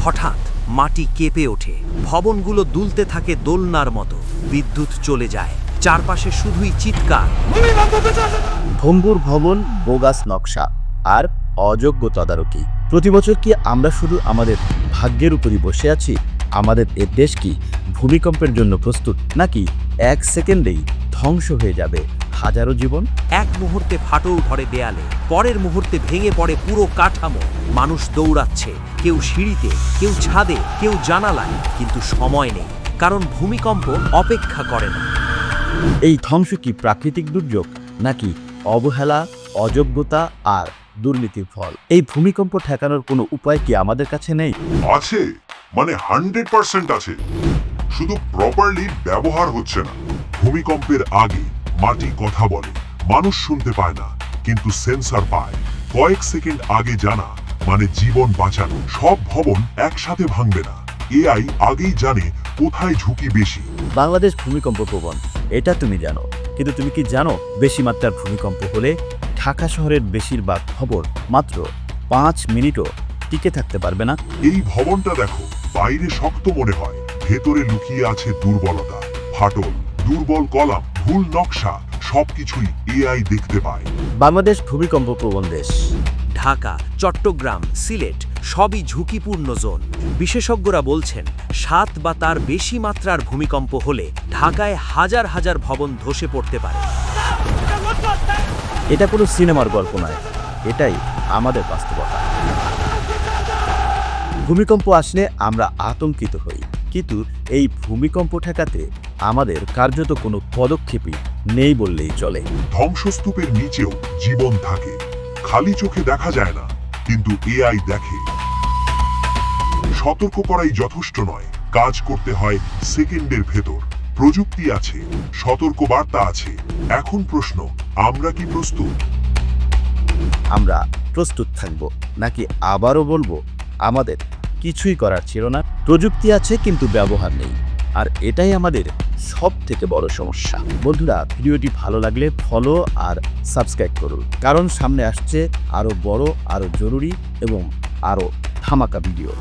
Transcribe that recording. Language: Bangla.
হঠাৎ মাটি কেঁপে ওঠে, ভবনগুলো দুলতে থাকে দোলনার মতো, বিদ্যুৎ চলে যায়, চারপাশে শুধুই চিৎকার। ভঙ্গুর ভবন, বোগাস নকশা আর অযোগ্য তদারকি। প্রতি বছর কি আমরা শুধু আমাদের ভাগ্যের উপরই বসে আছি? আমাদের এ দেশ কি ভূমিকম্পের জন্য প্রস্তুত, নাকি এক সেকেন্ডেই ধ্বংস হয়ে যাবে হাজারো জীবন? এক মুহূর্তে ফাটল ধরে দেয়ালে, পরের মুহূর্তে ভেঙে পড়ে পুরো কাঠামো। মানুষ দৌড়াচ্ছে, কেউ সিঁড়িতে, কেউ ছাদে, কেউ জানালায়, কিন্তু সময় নেই, কারণ ভূমিকম্প অপেক্ষা করে না। এই ধ্বংস কি প্রাকৃতিক দুর্যোগ, নাকি অবহেলা, অযোগ্যতা আর দুর্নীতির ফল? এই ভূমিকম্প ঠেকানোর কোনো উপায় কি আমাদের কাছে নেই? আছে, মানে 100% আছে, শুধু প্রপারলি ব্যবহার হচ্ছে না। ভূমিকম্পের আগে মাটি কথা বলে, মানুষ শুনতে পায় না, কিন্তু সেন্সর পায়। কয়েক সেকেন্ড আগে জানা মানে জীবন বাঁচানো। সব ভবন একসাথে ভাঙবে না, এআই আগেই জানে কোথায় ঝুঁকি বেশি। বাংলাদেশ ভূমিকম্প প্রবণ, এটা তুমি জানো, কিন্তু তুমি কি জানো বেশি মাত্রার ভূমিকম্প হলে ঢাকা শহরের বেশিরভাগ ভবন মাত্র 5 মিনিটও টিকে থাকতে পারবে না? এই ভবনটা দেখো, বাইরে শক্ত মনে হয়, ভেতরে লুকিয়ে আছে দুর্বলতা, ফাটল, দুর্বল কলাম, ভুল নকশা, সবকিছুই এআই দেখতে পায়। বাংলাদেশ ভূমিকম্প প্রবণ দেশ। ঢাকা, চট্টগ্রাম, সিলেট সবই ঝুঁকিপূর্ণ জোন। বিশেষজ্ঞরা বলছেন 7 বা তার বেশি মাত্রার ভূমিকম্প হলে ঢাকায় হাজার হাজার ভবন ধসে পড়তে পারে। এটা কোনো সিনেমার গল্প নয়, এটাই আমাদের বাস্তবতা। ভূমিকম্প আসলে আমরা আতঙ্কিত হই, কিন্তু এই ভূমিকম্প ঠেকাতে আমাদের কার্যত কোনো পদক্ষেপই নেই বললেই চলে। ধ্বংসস্তূপের নিচেও জীবন থাকে, খালি চোখে দেখা যায় না, কিন্তু এআই দেখে। সতর্ক করাই যথেষ্ট নয়, কাজ করতে হয় সেকেন্ডের ভেতর। প্রযুক্তি আছে, সতর্ক বার্তা আছে। এখন প্রশ্ন, আমরা কি প্রস্তুত? আমরা প্রস্তুত থাকব, নাকি আবারও বলবো আমাদের কিছুই করার ছিল না? প্রযুক্তি আছে কিন্তু ব্যবহার নেই, আর এটাই আমাদের সবথেকে বড় সমস্যা। বন্ধুরা, ভিডিওটি ভালো লাগলে ফলো আর সাবস্ক্রাইব করুন, কারণ সামনে আসছে আরও বড়, আরও জরুরি এবং আরও ধামাকা ভিডিও।